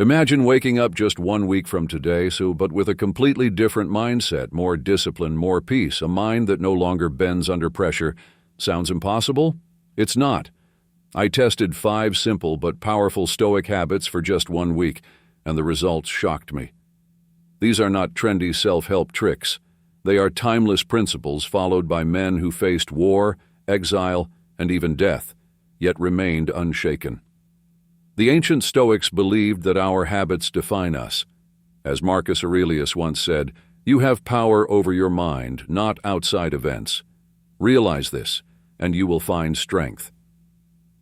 Imagine waking up just 1 week from today, but with a completely different mindset, more discipline, more peace, a mind that no longer bends under pressure. Sounds impossible? It's not. I tested 5 simple but powerful Stoic habits for just 1 week, and the results shocked me. These are not trendy self-help tricks. They are timeless principles followed by men who faced war, exile, and even death, yet remained unshaken. The ancient Stoics believed that our habits define us. As Marcus Aurelius once said, "You have power over your mind, not outside events." Realize this, and you will find strength.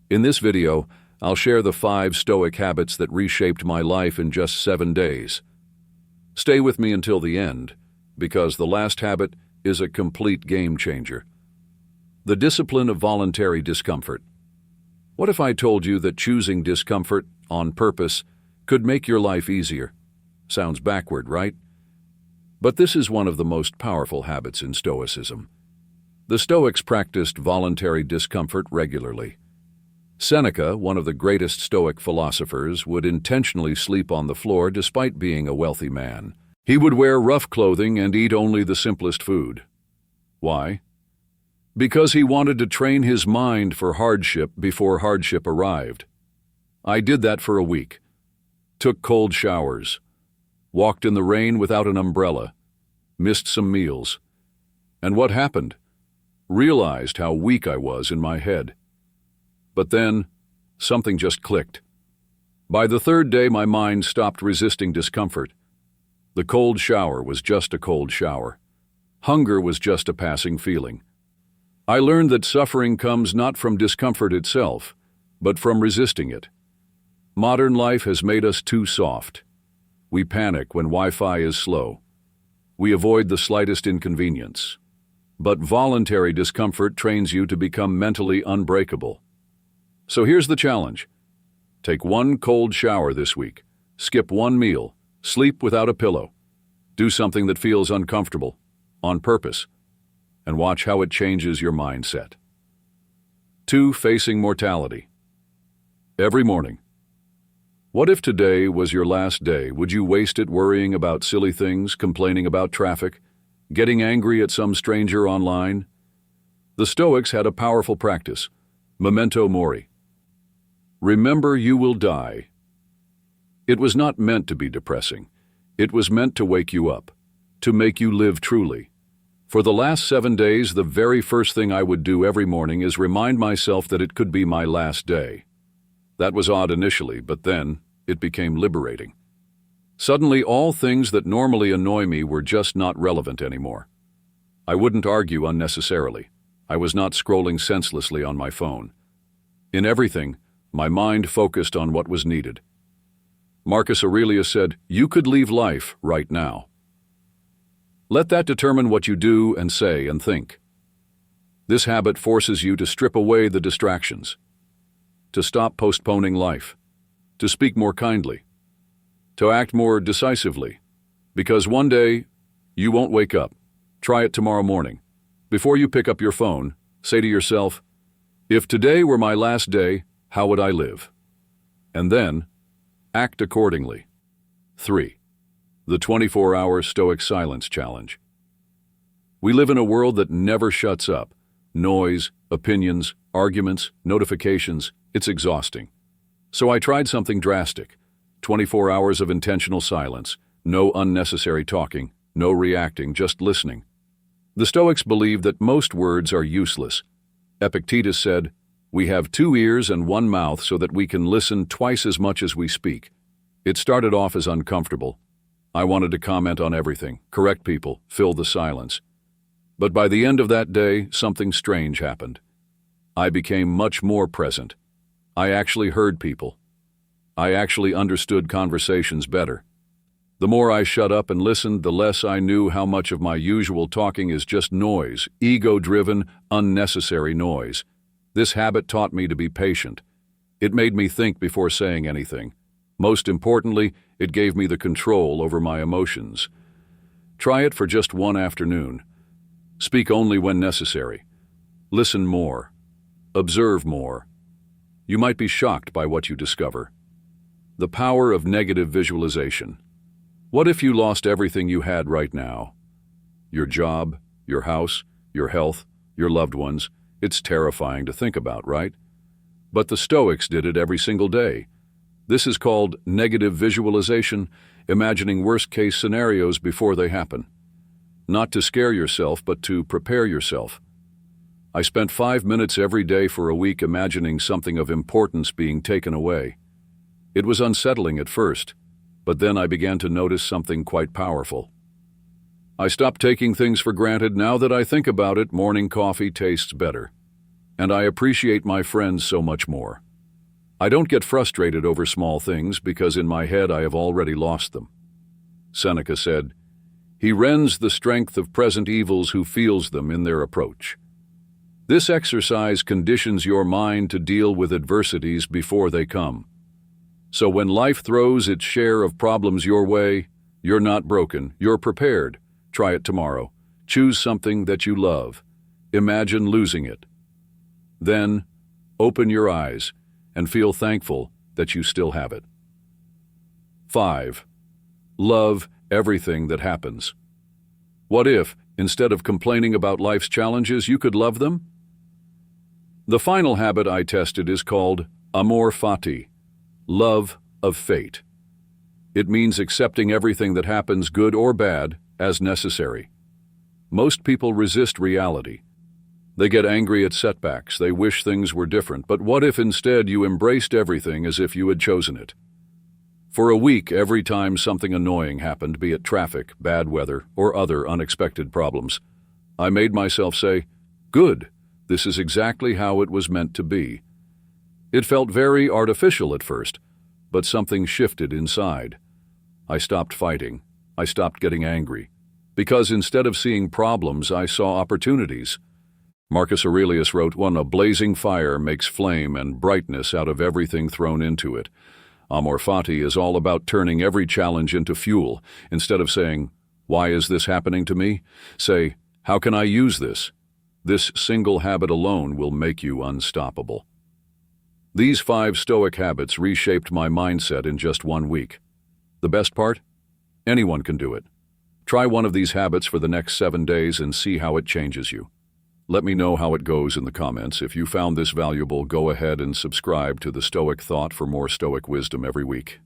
In this video, I'll share the 5 Stoic habits that reshaped my life in just 7 days. Stay with me until the end, because the last habit is a complete game changer. The discipline of voluntary discomfort. What if I told you that choosing discomfort on purpose could make your life easier? Sounds backward, right? But this is one of the most powerful habits in Stoicism. The Stoics practiced voluntary discomfort regularly. Seneca, one of the greatest Stoic philosophers, would intentionally sleep on the floor despite being a wealthy man. He would wear rough clothing and eat only the simplest food. Why? Because he wanted to train his mind for hardship before hardship arrived. I did that for a week. Took cold showers. Walked in the rain without an umbrella. Missed some meals. And what happened? Realized how weak I was in my head. But then, something just clicked. By the 3rd day, my mind stopped resisting discomfort. The cold shower was just a cold shower. Hunger was just a passing feeling. I learned that suffering comes not from discomfort itself, but from resisting it. Modern life has made us too soft. We panic when Wi-Fi is slow. We avoid the slightest inconvenience. But voluntary discomfort trains you to become mentally unbreakable. So here's the challenge. Take 1 cold shower this week. Skip 1 meal. Sleep without a pillow. Do something that feels uncomfortable, on purpose, and watch how it changes your mindset. 2. Facing mortality. Every morning. What if today was your last day? Would you waste it worrying about silly things, complaining about traffic, getting angry at some stranger online? The Stoics had a powerful practice, Memento Mori. Remember, you will die. It was not meant to be depressing. It was meant to wake you up, to make you live truly. For the last 7 days, the very first thing I would do every morning is remind myself that it could be my last day. That was odd initially, but then it became liberating. Suddenly, all things that normally annoy me were just not relevant anymore. I wouldn't argue unnecessarily. I was not scrolling senselessly on my phone. In everything, my mind focused on what was needed. Marcus Aurelius said, "You could leave life right now." Let that determine what you do and say and think. This habit forces you to strip away the distractions, to stop postponing life, to speak more kindly, to act more decisively, because one day you won't wake up. Try it tomorrow morning. Before you pick up your phone, say to yourself, "If today were my last day, how would I live?" And then, act accordingly. 3. The 24-hour Stoic Silence Challenge. We live in a world that never shuts up. Noise, opinions, arguments, notifications, it's exhausting. So I tried something drastic. 24 hours of intentional silence. No unnecessary talking, no reacting, just listening. The Stoics believed that most words are useless. Epictetus said, "We have 2 ears and 1 mouth so that we can listen twice as much as we speak." It started off as uncomfortable. I wanted to comment on everything, correct people, fill the silence. But by the end of that day, something strange happened. I became much more present. I actually heard people. I actually understood conversations better. The more I shut up and listened, the less I knew how much of my usual talking is just noise, ego-driven, unnecessary noise. This habit taught me to be patient. It made me think before saying anything. Most importantly, it gave me the control over my emotions. Try it for just 1 afternoon. Speak only when necessary. Listen more. Observe more. You might be shocked by what you discover. The power of negative visualization. What if you lost everything you had right now? Your job, your house, your health, your loved ones. It's terrifying to think about, right? But the Stoics did it every single day. This is called negative visualization, imagining worst-case scenarios before they happen. Not to scare yourself, but to prepare yourself. I spent 5 minutes every day for a week imagining something of importance being taken away. It was unsettling at first, but then I began to notice something quite powerful. I stopped taking things for granted. Now that I think about it, morning coffee tastes better. And I appreciate my friends so much more. I don't get frustrated over small things because in my head I have already lost them. Seneca said, "He rends the strength of present evils who feels them in their approach." This exercise conditions your mind to deal with adversities before they come. So when life throws its share of problems your way, you're not broken, you're prepared. Try it tomorrow. Choose something that you love. Imagine losing it. Then, open your eyes and feel thankful that you still have it. 5. Love everything that happens. What if, instead of complaining about life's challenges, you could love them? The final habit I tested is called Amor Fati, love of fate. It means accepting everything that happens, good or bad, as necessary. Most people resist reality. They get angry at setbacks, they wish things were different, but what if instead you embraced everything as if you had chosen it? For a week, every time something annoying happened, be it traffic, bad weather, or other unexpected problems, I made myself say, "Good, this is exactly how it was meant to be." It felt very artificial at first, but something shifted inside. I stopped fighting. I stopped getting angry. Because instead of seeing problems, I saw opportunities. Marcus Aurelius wrote, "A blazing fire makes flame and brightness out of everything thrown into it." Amor Fati is all about turning every challenge into fuel. Instead of saying, "Why is this happening to me?" say, "How can I use this?" This single habit alone will make you unstoppable. These 5 Stoic habits reshaped my mindset in just 1 week. The best part? Anyone can do it. Try one of these habits for the next 7 days and see how it changes you. Let me know how it goes in the comments. If you found this valuable, go ahead and subscribe to The Stoic Thought for more Stoic wisdom every week.